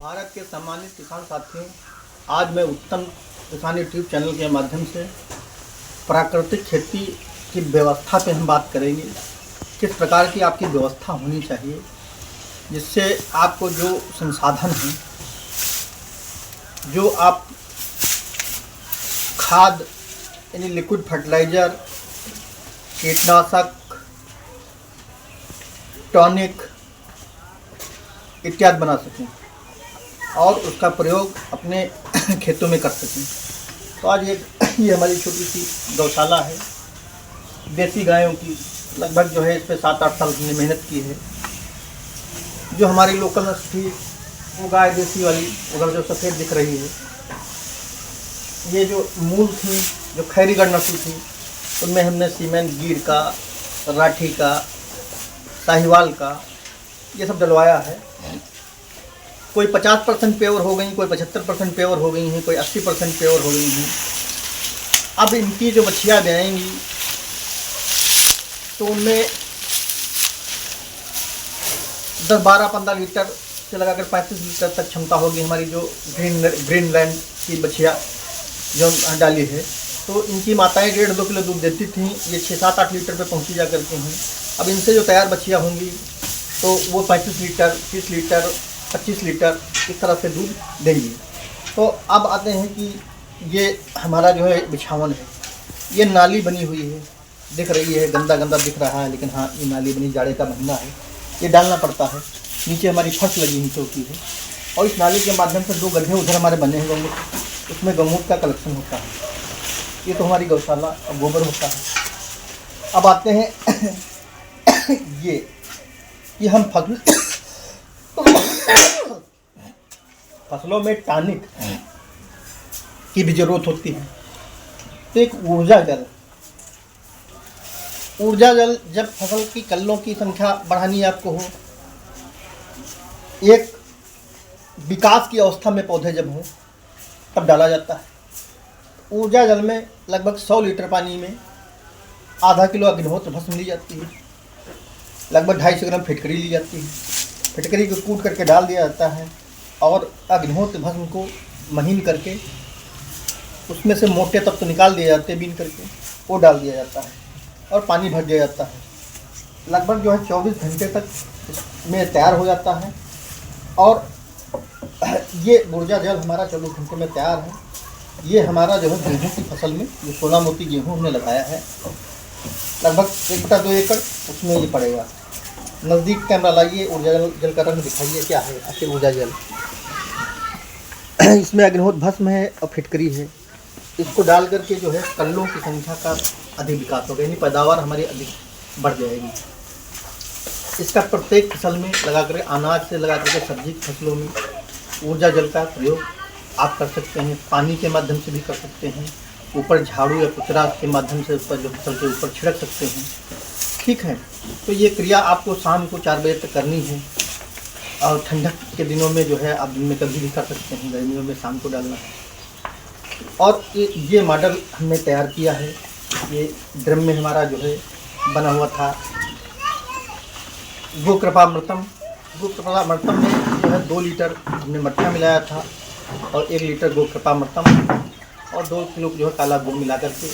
भारत के सम्मानित किसान साथियों, आज मैं उत्तम किसान यूट्यूब चैनल के माध्यम से प्राकृतिक खेती की व्यवस्था पे हम बात करेंगे। किस प्रकार की आपकी व्यवस्था होनी चाहिए जिससे आपको जो संसाधन हैं, जो आप खाद यानी लिक्विड फर्टिलाइज़र, कीटनाशक, टॉनिक इत्यादि बना सकें और उसका प्रयोग अपने खेतों में कर सकें। तो आज ये हमारी छोटी सी गौशाला है देसी गायों की। लगभग जो है इस पर 7-8 साल हमने मेहनत की है। जो हमारी लोकल नस्ल थी वो गाय देसी वाली, उधर जो सफ़ेद दिख रही है, ये जो मूल थी, जो खैरीगढ़ नस्ल थी, उनमें हमने सीमेंट, गिर का, राठी का, साहिवाल का, ये सब डलवाया है। कोई 50% प्योर हो गई, कोई 75% प्योर हो गई हैं, कोई 80% प्योर हो गई हैं। अब इनकी जो बछिया ब्याएंगी तो उनमें 10, 12, 15 लीटर से लगाकर 35 लीटर तक क्षमता होगी। हमारी जो ग्रीनलैंड की बछिया जो डाली है, तो इनकी माताएं 1.5-2 किलो दूध देती थीं, ये 6-7-8 लीटर पे पहुंची जा करती हैं। अब इनसे जो तैयार बछिया होंगी तो वो 35 लीटर, 30 लीटर, 25 लीटर इस तरह से दूध देंगी। तो अब आते हैं कि ये हमारा जो है बिछावन है, ये नाली बनी हुई है, दिख रही है, गंदा गंदा दिख रहा है, लेकिन हाँ ये नाली बनी, जाड़े का महीना है, ये डालना पड़ता है। नीचे हमारी फर्श लगी हुई चौकी है और इस नाली के माध्यम से 2 गड्ढे उधर हमारे बने हैं गौमूत्र, उसमें गौमूत्र का कलेक्शन होता है। ये तो हमारी गौशाला गोबर होता है। अब आते हैं ये हम फसलों में टॉनिक की भी जरूरत होती है। तो एक ऊर्जा जल जब फसल की कल्लों की संख्या बढ़ानी आपको हो, एक विकास की अवस्था में पौधे जब हों तब डाला जाता है। ऊर्जा जल में लगभग 100 लीटर पानी में आधा किलो अग्निहोत्र भस्म ली जाती है, लगभग 250 ग्राम फिटकरी ली जाती है। फिटकरी को कूट करके डाल दिया जाता है और अग्निहोत्र भस्म को महीन करके उसमें से मोटे तत्व निकाल दिए जाते हैं, बीन करके वो डाल दिया जाता है और पानी भर दिया जाता है। लगभग जो है 24 घंटे तक इसमें तैयार हो जाता है और ये ऊर्जा जल हमारा 24 घंटे में तैयार है। ये हमारा जो है गेहूँ की फसल में जो सोना मोती गेहूँ हमने लगाया है, लगभग 1/2 एकड़ उसमें ये पड़ेगा। नज़दीक कैमरा लाइए, ऊर्जा जल का रंग दिखाइए क्या है आखिर ऊर्जा जल। इसमें अग्निहोत्र भस्म है और फिटकरी है। इसको डाल करके जो है कल्लों की संख्या का अधिक विकास होगा, यानी पैदावार हमारी अधिक बढ़ जाएगी। इसका प्रत्येक फसल में लगा कर, अनाज से लगा करके सब्जी की फसलों में ऊर्जा जल का प्रयोग आप कर सकते हैं। पानी के माध्यम से भी कर सकते हैं, ऊपर झाड़ू या कुचरा के माध्यम से ऊपर जो फसल के ऊपर छिड़क सकते हैं। ठीक है, तो ये क्रिया आपको शाम को 4 बजे तक करनी है और ठंडक के दिनों में जो है आप दिन में कभी भी कर सकते हैं, गर्मियों में शाम को डालना है। और ये मॉडल हमने तैयार किया है, ये ड्रम में हमारा जो है बना हुआ था। गोकृपामृतम में जो है 2 लीटर हमने मट्ठा मिलाया था और 1 लीटर गोकृपामृतम और 2 किलो जो है काला गुड़ मिला करके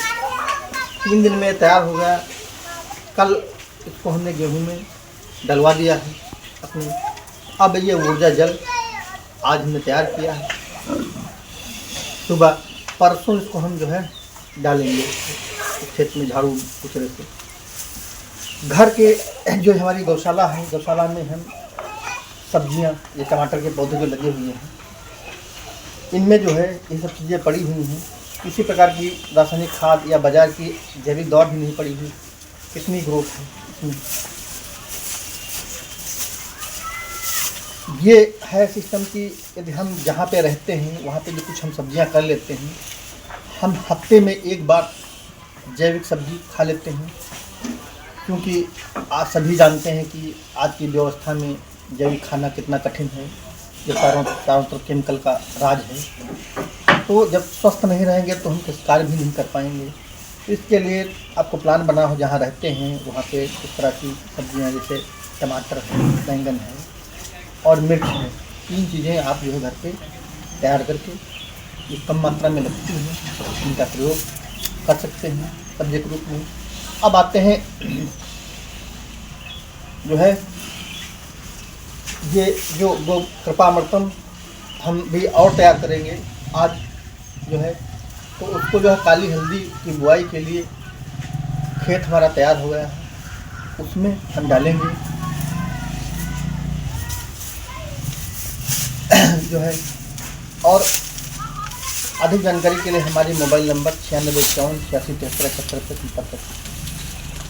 3 दिन में तैयार हो गया। कल इसको हमने गेहूं में डलवा दिया है अपने। अब ये ऊर्जा जल आज हमने तैयार किया है, सुबह परसों इसको हम जो है डालेंगे खेत में झाड़ू कुचरे से। घर के जो हमारी गौशाला है, गौशाला में हम सब्जियां, ये टमाटर के पौधे जो लगे हुए हैं, इनमें जो है ये सब चीज़ें पड़ी हुई हैं। किसी प्रकार की रासायनिक खाद या बाजार की जैविक दवा भी नहीं पड़ी हुई। कितनी ग्रोथ है इसमें। ये है सिस्टम कि यदि हम जहाँ पे रहते हैं वहाँ पे भी कुछ हम सब्जियाँ कर लेते हैं। हम हफ्ते में 1 बार जैविक सब्जी खा लेते हैं, क्योंकि आज सभी जानते हैं कि आज की व्यवस्था में जैविक खाना कितना कठिन है, जो चारों तरफ केमिकल का राज है। तो जब स्वस्थ नहीं रहेंगे तो हम कुछ कार्य भी नहीं कर पाएंगे। इसके लिए आपको प्लान बना हो, जहाँ रहते हैं वहाँ पे इस तरह की सब्जियाँ, जैसे टमाटर है, बैंगन है और मिर्च है, 3 चीज़ें आप जो है घर पे तैयार करके, ये कम मात्रा में लगती हैं, इनका प्रयोग कर सकते हैं सब्जी के रूप में। अब आते हैं जो है ये जो गो कृपामृतम हम भी और तैयार करेंगे आज जो है, तो उसको जो है काली हल्दी की बुआई के लिए खेत हमारा तैयार हो गया है, उसमें हम डालेंगे जो है। और अधिक जानकारी के लिए हमारे मोबाइल नंबर 9651 86 73 71 पर संपर्क करें।